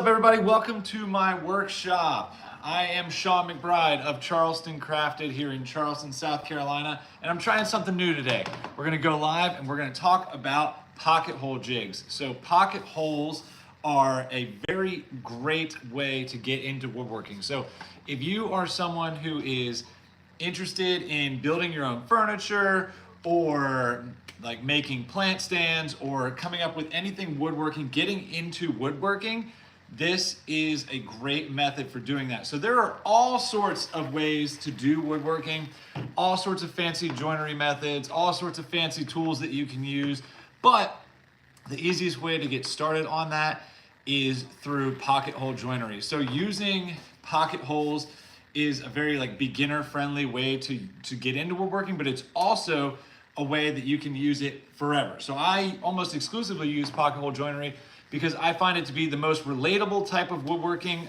Up, everybody? Welcome to my workshop. I am Sean McBride of Charleston Crafted here in Charleston, South Carolina, and I'm trying something new today. We're gonna go live and we're gonna talk about pocket hole jigs. So pocket holes are a very great way to get into woodworking. So if you are someone who is interested in building your own furniture or like making plant stands or coming up with anything woodworking, getting into woodworking, this is a great method for doing that. So there are all sorts of ways to do woodworking, all sorts of fancy joinery methods, all sorts of fancy tools that you can use. But the easiest way to get started on that is through pocket hole joinery. So using pocket holes is a very beginner friendly way to get into woodworking, but it's also a way that you can use it forever. So I almost exclusively use pocket hole joinery because I find it to be the most relatable type of woodworking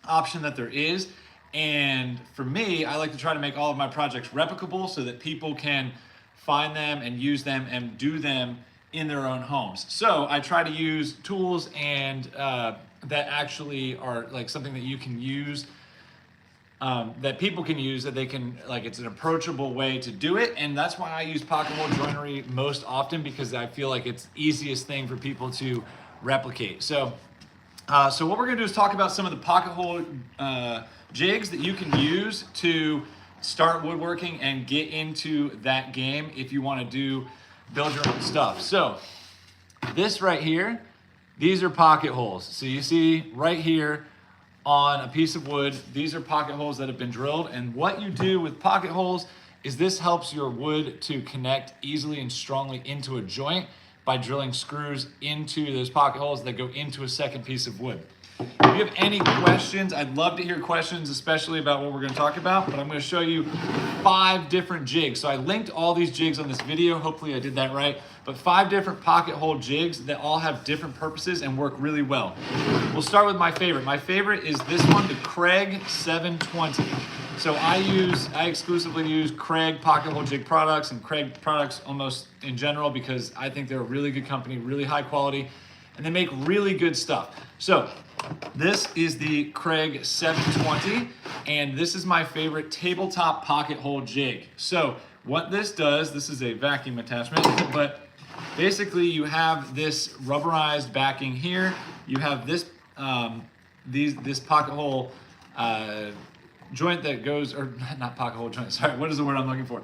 option that there is. And for me, I like to try to make all of my projects replicable so that people can find them and use them and do them in their own homes. So I try to use tools and that actually are like something that you can use, that people can use, that they can, it's an approachable way to do it. And that's why I use pocket hole joinery most often, because I feel like it's the easiest thing for people to replicate. So what we're gonna do is talk about some of the pocket hole jigs that you can use to start woodworking and get into that game if you wanna build your own stuff. So this right here, these are pocket holes. So you see right here, on a piece of wood, these are pocket holes that have been drilled. And what you do with pocket holes is this helps your wood to connect easily and strongly into a joint by drilling screws into those pocket holes that go into a second piece of wood. If you have any questions, I'd love to hear questions, especially about what we're going to talk about, but I'm going to show you 5 different jigs. So I linked all these jigs on this video. Hopefully I did that right. But 5 different pocket hole jigs that all have different purposes and work really well. We'll start with my favorite. My favorite is this one, the Craig 720. So I exclusively use Craig pocket hole jig products and Craig products almost in general because I think they're a really good company, really high quality, and they make really good stuff. So this is the Craig 720, and this is my favorite tabletop pocket hole jig. So what this does, this is a vacuum attachment, but basically you have this rubberized backing here. You have this this pocket hole joint that goes, or not pocket hole joint, sorry, what is the word I'm looking for?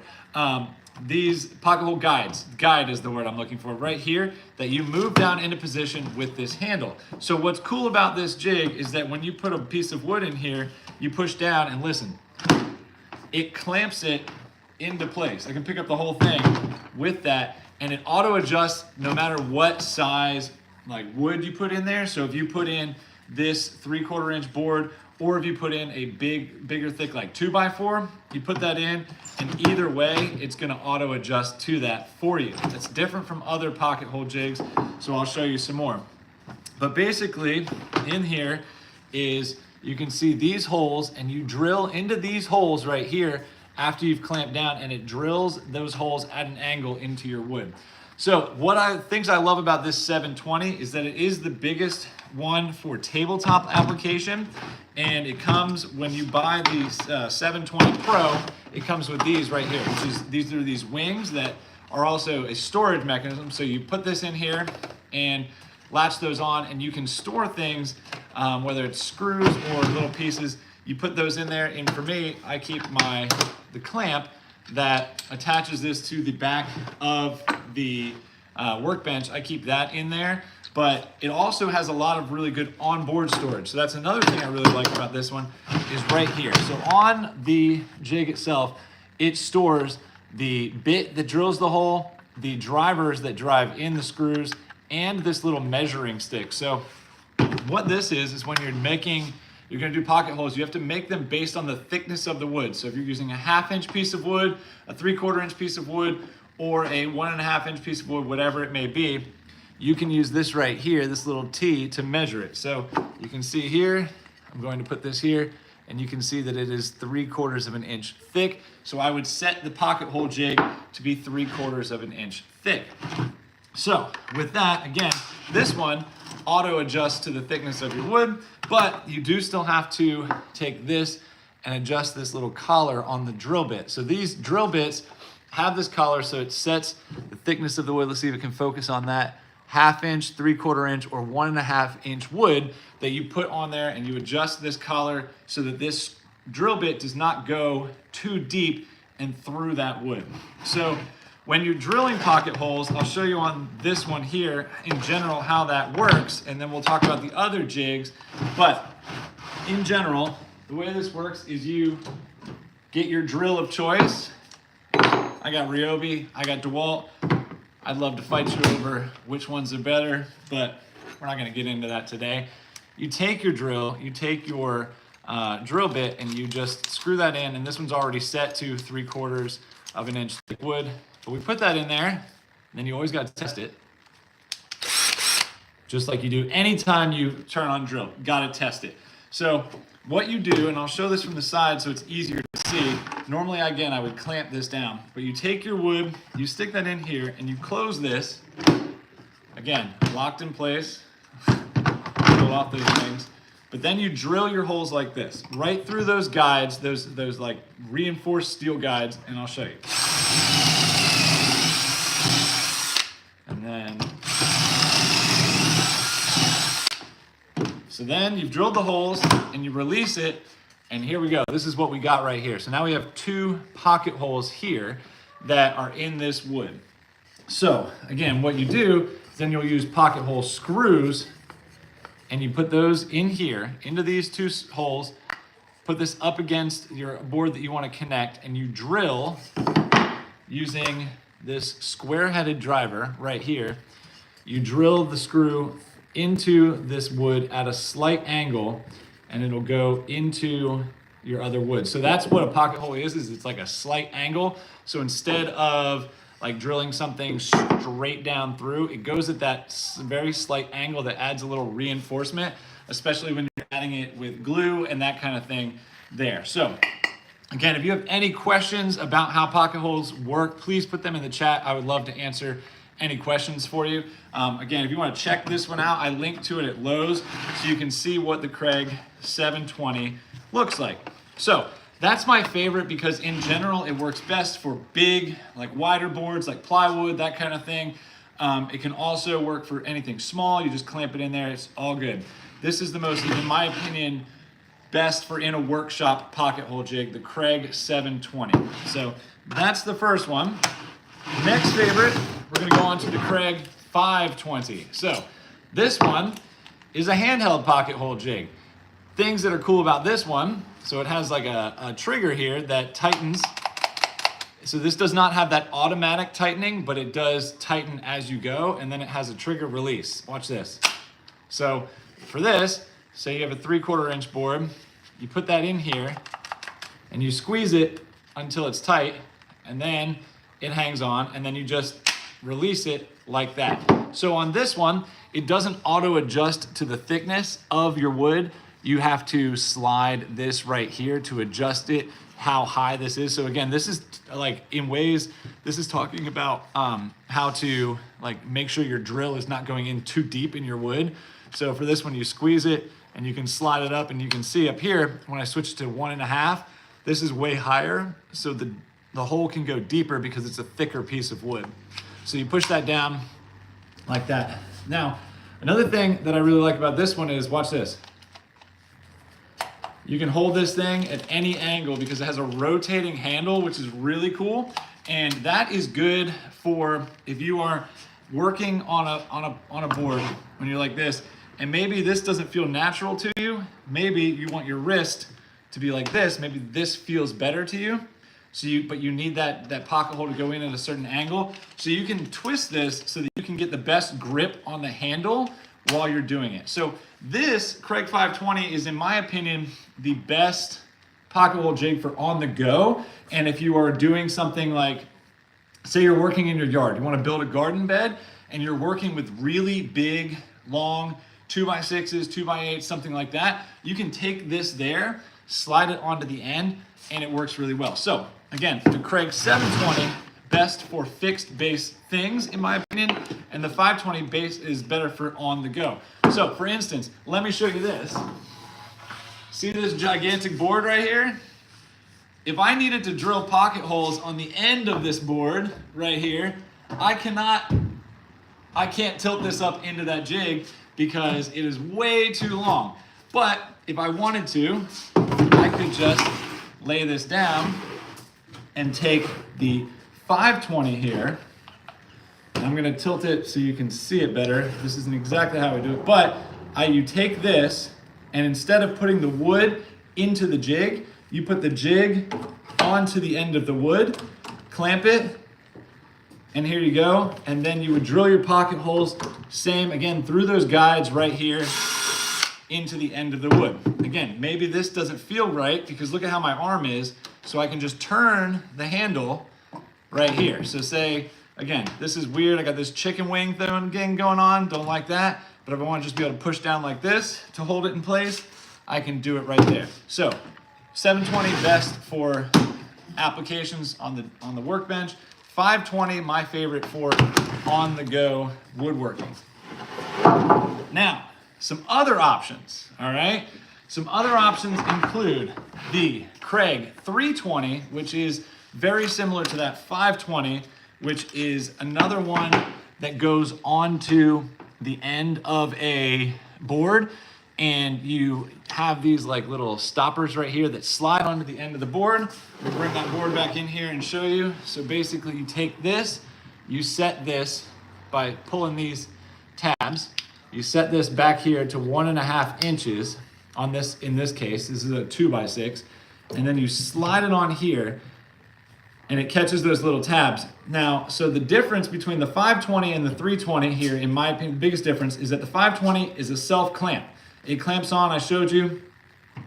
These pocket hole guide is the word I'm looking for right here, that you move down into position with this handle. So what's cool about this jig is that when you put a piece of wood in here, you push down and listen, it clamps it into place. I can pick up the whole thing with that, and it auto adjusts no matter what size wood you put in there. So if you put in this 3/4 inch board, or if you put in a bigger thick 2x4, you put that in, and either way, it's gonna auto adjust to that for you. That's different from other pocket hole jigs, so I'll show you some more. But basically, in here is, you can see these holes, and you drill into these holes right here after you've clamped down, and it drills those holes at an angle into your wood. So things I love about this 720 is that it is the biggest one for tabletop application, and it comes, when you buy the 720 Pro, it comes with these right here, these are these wings that are also a storage mechanism. So you put this in here and latch those on, and you can store things, whether it's screws or little pieces. You put those in there, and for me, I keep the clamp that attaches this to the back of the workbench. I keep that in there, but it also has a lot of really good onboard storage. So that's another thing I really like about this one, is right here. So on the jig itself, it stores the bit that drills the hole, the drivers that drive in the screws, and this little measuring stick. So what this is when you're gonna do pocket holes, you have to make them based on the thickness of the wood. So if you're using a 1/2 inch piece of wood, a 3/4 inch piece of wood, or a 1.5 inch piece of wood, whatever it may be, you can use this right here, this little T, to measure it. So you can see here, I'm going to put this here, and you can see that it is 3/4 of an inch thick. So I would set the pocket hole jig to be 3/4 of an inch thick. So with that, again, this one auto adjust to the thickness of your wood, but you do still have to take this and adjust this little collar on the drill bit. So these drill bits have this collar so it sets the thickness of the wood. Let's see if it can focus on that. 1/2 inch, 3/4 inch, or 1.5 inch wood that you put on there, and you adjust this collar so that this drill bit does not go too deep and through that wood. So when you're drilling pocket holes, I'll show you on this one here in general how that works, and then we'll talk about the other jigs. But in general, the way this works is you get your drill of choice. I got Ryobi, I got DeWalt. I'd love to fight you over which ones are better, but we're not gonna get into that today. You take your drill, you take your drill bit, and you just screw that in, and this one's already set to 3/4 of an inch thick wood. But we put that in there, and then you always gotta test it. Just like you do anytime you turn on drill, gotta test it. So what you do, and I'll show this from the side so it's easier to see. Normally, again, I would clamp this down, but you take your wood, you stick that in here, and you close this. Again, locked in place. Pull off those things. But then you drill your holes like this, right through those guides, those like reinforced steel guides, and I'll show you. And then, so then you've drilled the holes and you release it, and here we go. This is what we got right here. So now we have 2 pocket holes here that are in this wood. So again, what you do is then you'll use pocket hole screws, and you put those in here, into these 2 holes, put this up against your board that you want to connect, and you drill using this square-headed driver right here. You drill the screw into this wood at a slight angle, and it'll go into your other wood. So that's what a pocket hole is it's like a slight angle. So instead of like drilling something straight down through, it goes at that very slight angle that adds a little reinforcement, especially when you're adding it with glue and that kind of thing there. So again, if you have any questions about how pocket holes work, please put them in the chat. I would love to answer any questions for you. Again, if you want to check this one out, I linked to it at Lowe's so you can see what the Craig 720 looks like. So that's my favorite because in general, it works best for big, like wider boards, like plywood, that kind of thing. It can also work for anything small. You just clamp it in there, it's all good. This is the most, in my opinion, best for in a workshop pocket hole jig, the Craig 720. So that's the first one. Next favorite, we're gonna go on to the Craig 520. So this one is a handheld pocket hole jig. Things that are cool about this one, so it has like a trigger here that tightens. So this does not have that automatic tightening, but it does tighten as you go, and then it has a trigger release. Watch this. So for this, say you have a 3/4 inch board, you put that in here, and you squeeze it until it's tight, and then it hangs on, and then you just release it like that. So on this one, it doesn't auto adjust to the thickness of your wood. You have to slide this right here to adjust it, how high this is. So again, this is like in ways, this is talking about how to like make sure your drill is not going in too deep in your wood. So for this one, you squeeze it and you can slide it up, and you can see up here, when I switch to 1.5, this is way higher. So the hole can go deeper because it's a thicker piece of wood. So you push that down like that. Now, another thing that I really like about this one is, watch this. You can hold this thing at any angle because it has a rotating handle, which is really cool. And that is good for if you are working on a board when you're like this, and maybe this doesn't feel natural to you. Maybe you want your wrist to be like this. Maybe this feels better to you. But you need that pocket hole to go in at a certain angle. So you can twist this so that you can get the best grip on the handle while you're doing it. So this Craig 520 is, in my opinion, the best pocket hole jig for on the go. And if you are doing something like, say you're working in your yard, you want to build a garden bed, and you're working with really big, long 2x6s, 2x8s, something like that, you can take this there, slide it onto the end, and it works really well. So again, the Craig 720, best for fixed base things, in my opinion, and the 520 base is better for on the go. So for instance, let me show you this. See this gigantic board right here? If I needed to drill pocket holes on the end of this board right here, I can't tilt this up into that jig because it is way too long. But if I wanted to, I could just lay this down and take the 520 here. I'm gonna tilt it so you can see it better. This isn't exactly how I do it, but you take this, and instead of putting the wood into the jig, you put the jig onto the end of the wood, clamp it, and here you go. And then you would drill your pocket holes, same again, through those guides right here into the end of the wood. Again, maybe this doesn't feel right because look at how my arm is, so I can just turn the handle right here. So say, again, this is weird. I got this chicken wing thing going on, don't like that. But if I want to just be able to push down like this to hold it in place, I can do it right there. So 720 best for applications on the workbench. 520, my favorite for on-the-go woodworking. Now, some other options, all right? Some other options include the Kreg 320, which is very similar to that 520, which is another one that goes onto the end of a board, and you have these like little stoppers right here that slide onto the end of the board. We'll bring that board back in here and show you. So basically you take this, you set this by pulling these tabs, you set this back here to 1.5 inches on this, in this case, this is a 2x6, and then you slide it on here and it catches those little tabs. Now, so the difference between the 520 and the 320 here, in my opinion, the biggest difference is that the 520 is a self clamp. It clamps on, I showed you.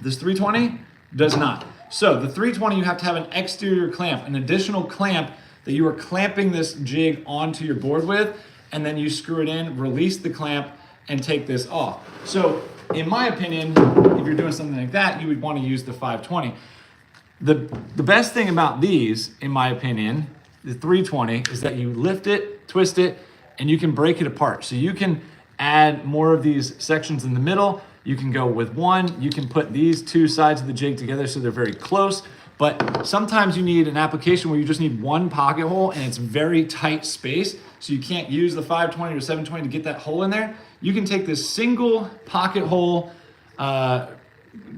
This 320 does not. So the 320, you have to have an exterior clamp, an additional clamp that you are clamping this jig onto your board with, and then you screw it in, release the clamp, and take this off. So in my opinion, if you're doing something like that, you would want to use the 520. The best thing about these, in my opinion, the 320, is that you lift it, twist it, and you can break it apart. So you can add more of these sections in the middle. You can go with one. You can put these two sides of the jig together so they're very close. But sometimes you need an application where you just need one pocket hole and it's very tight space. So you can't use the 520 or 720 to get that hole in there. You can take this single pocket hole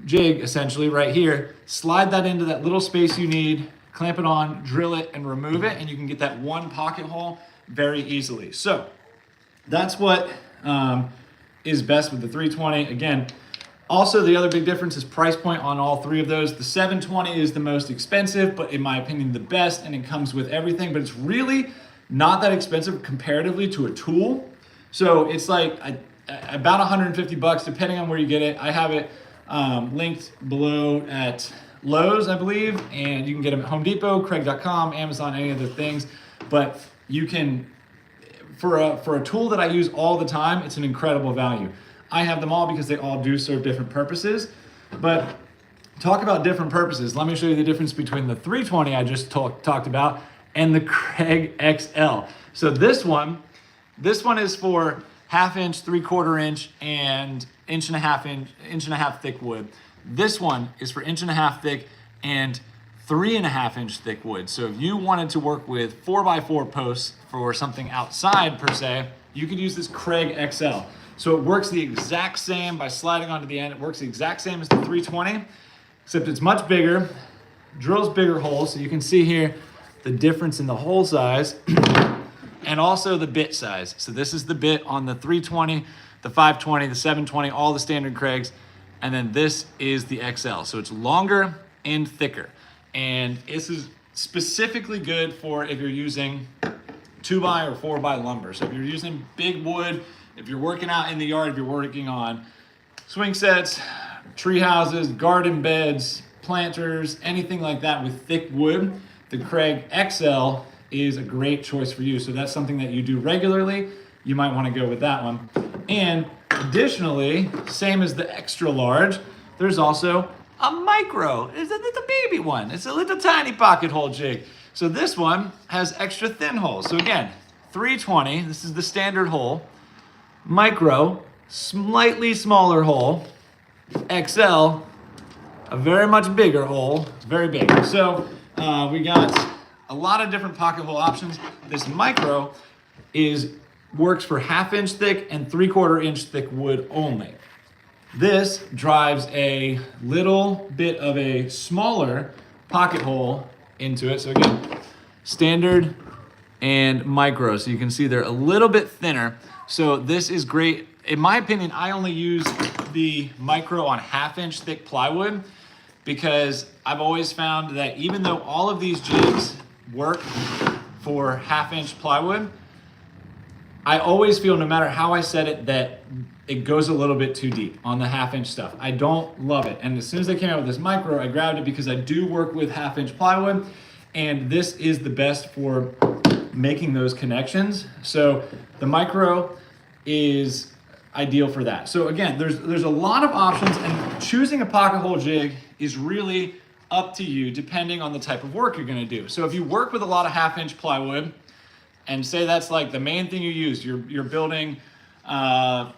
jig essentially right here, slide that into that little space you need, clamp it on, drill it, and remove it, and you can get that one pocket hole very easily. So that's what is best with the 320. Again, also the other big difference is price point on all three of those. The 720 is the most expensive, but in my opinion, the best, and it comes with everything, but it's really not that expensive comparatively to a tool. So it's like about 150 bucks, depending on where you get it. I have it linked below at Lowe's, I believe, and you can get them at Home Depot, Craig.com, Amazon, any other things. But you can, for a tool that I use all the time, it's an incredible value. I have them all because they all do serve different purposes. But talk about different purposes. Let me show you the difference between the 320 I just talked about and the Kreg XL. So this one is for 1/2 inch, 3/4 inch, and 1.5 inch thick wood. This one is for 1.5 inch thick and 3.5 inch thick wood. So if you wanted to work with 4x4 posts for something outside per se, you could use this Kreg XL. So it works the exact same by sliding onto the end. It works the exact same as the 320, except it's much bigger, drills bigger holes. So you can see here the difference in the hole size and also the bit size. So this is the bit on the 320, the 520, the 720, all the standard Kregs. And then this is the XL. So it's longer and thicker. And this is specifically good for if you're using 2x or 4x lumber. So if you're using big wood, if you're working out in the yard, if you're working on swing sets, tree houses, garden beds, planters, anything like that with thick wood, the Kreg XL is a great choice for you. So that's something that you do regularly. You might want to go with that one. And additionally, same as the extra large, there's also a micro. It's a baby one. It's a little tiny pocket hole jig. So this one has extra thin holes. So again, 320, this is the standard hole. Micro, slightly smaller hole. XL, a very much bigger hole, very big. So we got a lot of different pocket hole options. This micro works for 1/2 inch thick and 3/4 inch thick wood only. This drives a little bit of a smaller pocket hole into it. So again, standard and micro. So you can see they're a little bit thinner. So this is great. In my opinion, I only use the micro on 1/2 inch thick plywood because I've always found that even though all of these jigs work for 1/2 inch plywood, I always feel, no matter how I set it, that it goes a little bit too deep on the 1/2 inch stuff. I don't love it. And as soon as they came out with this micro, I grabbed it because I do work with 1/2 inch plywood, and this is the best for making those connections. So the micro is ideal for that. So again, there's a lot of options, and choosing a pocket hole jig is really up to you depending on the type of work you're gonna do. So if you work with a lot of 1/2 inch plywood, and say that's like the main thing you use, you're building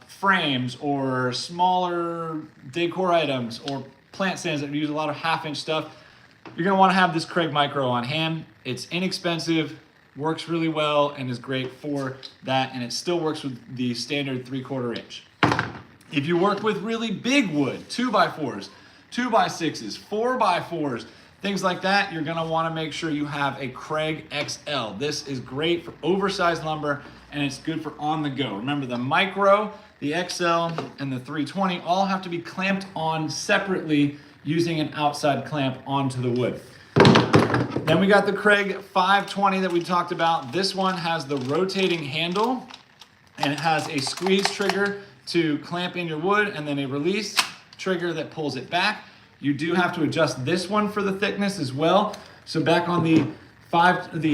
frames or smaller decor items or plant stands that use a lot of 1/2 inch stuff, you're gonna wanna have this Craig Micro on hand. It's inexpensive, works really well, and is great for that, and it still works with the standard 3/4 inch. If you work with really big wood, 2x4s, 2x6s, 4x4s, things like that, you're gonna wanna make sure you have a Craig XL. This is great for oversized lumber, and it's good for on the go. Remember, the micro, the XL, and the 320 all have to be clamped on separately using an outside clamp onto the wood. Then we got the Craig 520 that we talked about. This one has the rotating handle, and it has a squeeze trigger to clamp in your wood, and then a release trigger that pulls it back. You do have to adjust this one for the thickness as well. So back on the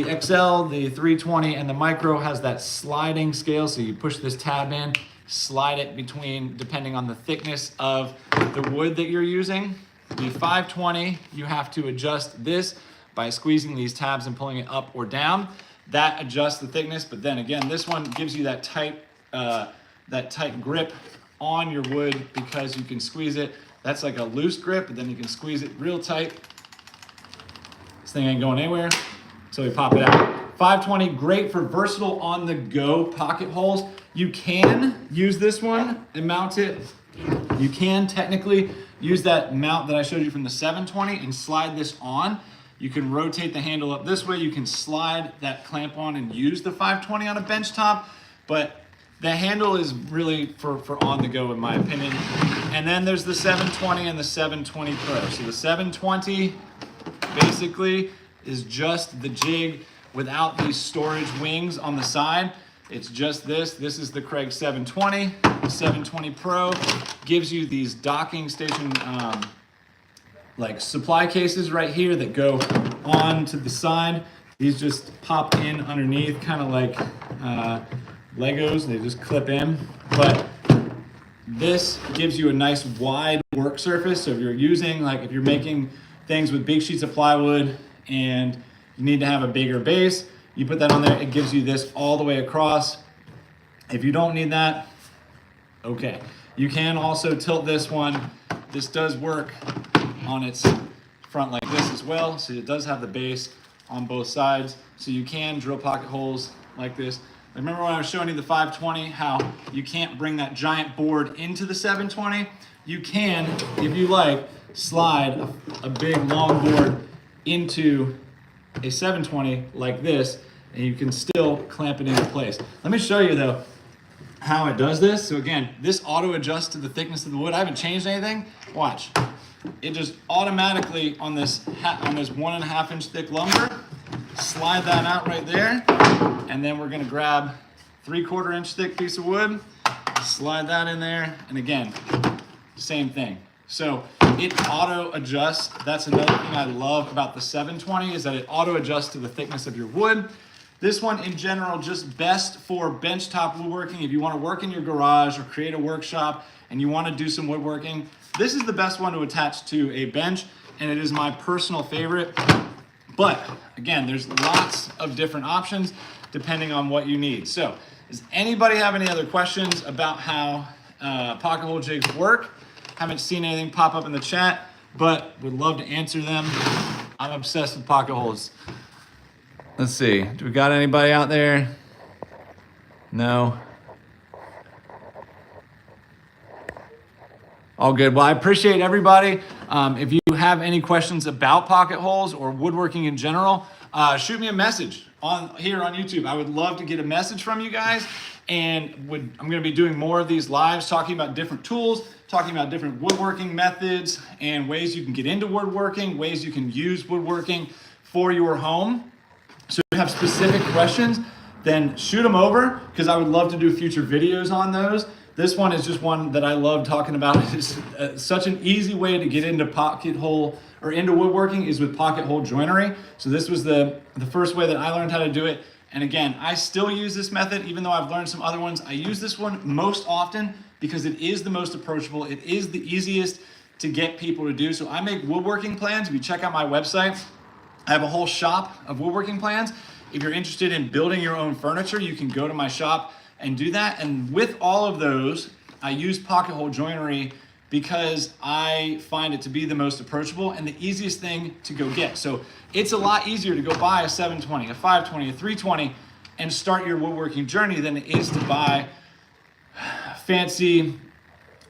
XL, the 320, and the micro has that sliding scale. So you push this tab in, slide it between, depending on the thickness of the wood that you're using. The 520, you have to adjust this by squeezing these tabs and pulling it up or down. That adjusts the thickness, but then again, this one gives you that tight grip on your wood because you can squeeze it. That's like a loose grip, but then you can squeeze it real tight. This thing ain't going anywhere, so we pop it out. 520, great for versatile on-the-go pocket holes. You can use this one and mount it. You can technically use that mount that I showed you from the 720 and slide this on. You can rotate the handle up this way. You can slide that clamp on and use the 520 on a bench top, but the handle is really for on the go, in my opinion. And then there's the 720 and the 720 Pro. So the 720 basically is just the jig without these storage wings on the side. It's just this. This is the Craig 720. The 720 Pro gives you these docking station like supply cases right here that go on to the side. These just pop in underneath, kind of like Legos. They just clip in. But this gives you a nice wide work surface. So if you're using, like if you're making things with big sheets of plywood and you need to have a bigger base, you put that on there. It gives you this all the way across. If you don't need that, okay. You can also tilt this one. This does work on its front like this as well. So it does have the base on both sides. So you can drill pocket holes like this. Remember when I was showing you the 520, how you can't bring that giant board into the 720? You can, if you like, slide a big long board into a 720 like this, and you can still clamp it into place. Let me show you though how it does this. So again, this auto adjusts to the thickness of the wood. I haven't changed anything. Watch. It just automatically on this 1.5 inch thick lumber, slide that out right there, and then we're gonna grab 3/4 inch thick piece of wood, slide that in there, and again, same thing. So it auto adjusts. That's another thing I love about the 720 is that it auto adjusts to the thickness of your wood. This one in general, just best for benchtop woodworking. If you want to work in your garage or create a workshop and you want to do some woodworking, this is the best one to attach to a bench, and it is my personal favorite But again, there's lots of different options depending on what you need. So does anybody have any other questions about how pocket hole jigs work? Haven't seen anything pop up in the chat, but would love to answer them. I'm obsessed with pocket holes. Let's see, do we got anybody out there? No? All good. Well, I appreciate everybody. If you have any questions about pocket holes or woodworking in general, shoot me a message here on YouTube. I would love to get a message from you guys, and I'm going to be doing more of these lives talking about different tools, talking about different woodworking methods and ways you can get into woodworking, ways you can use woodworking for your home. So if you have specific questions, then shoot them over, because I would love to do future videos on those. This one is just one that I love talking about. It's such an easy way to get into pocket hole or into woodworking is with pocket hole joinery. So this was the first way that I learned how to do it. And again, I still use this method, even though I've learned some other ones. I use this one most often because it is the most approachable. It is the easiest to get people to do. So I make woodworking plans. If you check out my website, I have a whole shop of woodworking plans. If you're interested in building your own furniture, you can go to my shop and do that. And with all of those, I use pocket hole joinery because I find it to be the most approachable and the easiest thing to go get. So it's a lot easier to go buy a 720, a 520, a 320 and start your woodworking journey than it is to buy fancy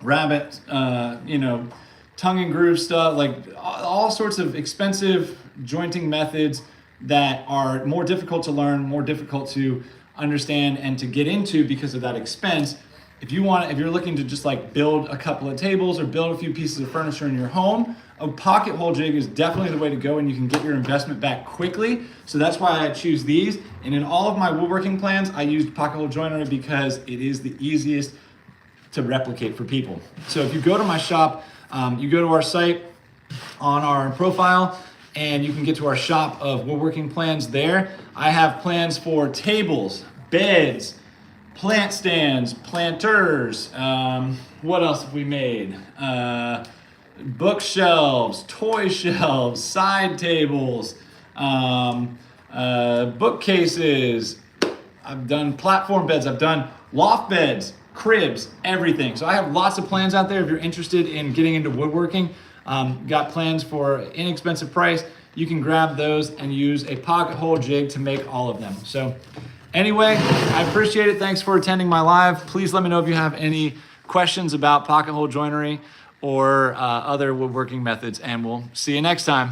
rabbit, tongue and groove stuff, like all sorts of expensive jointing methods that are more difficult to learn, more difficult to understand and to get into because of that expense. If you're looking to just like build a couple of tables or build a few pieces of furniture in your home, a pocket hole jig is definitely the way to go, and you can get your investment back quickly. So that's why I choose these. And in all of my woodworking plans, I used pocket hole joinery because it is the easiest to replicate for people. So if you go to my shop, you go to our site on our profile, and you can get to our shop of woodworking plans there. I have plans for tables, beds, plant stands, planters. What else have we made? Bookshelves, toy shelves, side tables, bookcases. I've done platform beds. I've done loft beds, cribs, everything. So I have lots of plans out there if you're interested in getting into woodworking. Got plans for inexpensive price. You can grab those and use a pocket hole jig to make all of them. So anyway, I appreciate it. Thanks for attending my live. Please let me know if you have any questions about pocket hole joinery or other woodworking methods, and we'll see you next time.